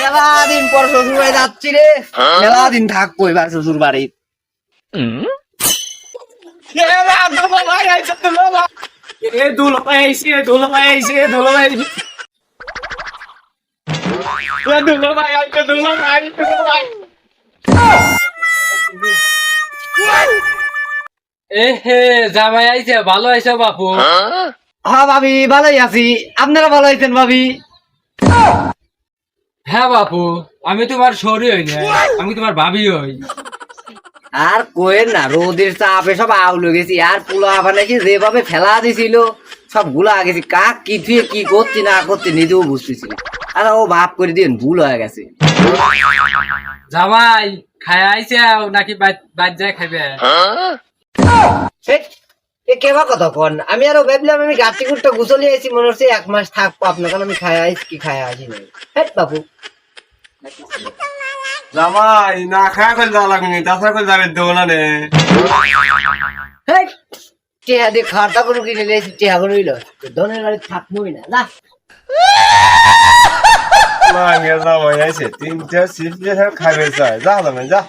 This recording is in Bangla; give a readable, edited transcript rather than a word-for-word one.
মেলা দিন পর শ্বশুর বাড়ি যাচ্ছি রে, মেলা দিন থাকবো এবার শ্বশুর বাড়ি। হে জামাই আইছে, ভালো আইছে বাপু। হ্যাঁ ভাবি, ভালোই আছি। আপনারা ভালো আছেন ভাবি? হ্যাঁ বাপু, আমি তোমার শরী হই না, আমি তোমার ভাবি হই। আর কোয়েন না, রোদের চাপে সব আউলে গেছি। আর পোলা নাকি যেভাবে ফেলা দিছিল সব গুলা গেছি। কাক কি থুয়ে কি করছি না করছি নিজেও বুঝতেছি না। আর ও ভাব করে দিন ভুল হয়ে গেছে। জামাই খাই আইছে নাকি বাদ যায় খাইবে? এ কেবা কথা কন, আমি আরো ভাবলাম আমি গাছি গুড়টা গুছলি আইছি, মনে হচ্ছে 1 মাস থাকবো আপনার, কারণ আমি খাই আইছি কি খাই আসি না। হ্যাঁ বাবু, জামাই না খায়া করে যাওয়া লাগবে, তাছাড়া করে যাবে দোলা নে। হ্যাঁ টেহা দিয়ে খাওয়াটা করে কিনে নিয়েছি, টেহা করে হইল ধনের বাড়ি থাকবোই না না। জামাই আছে 3টা সিফট খাবে চাই, যা জামাই যা।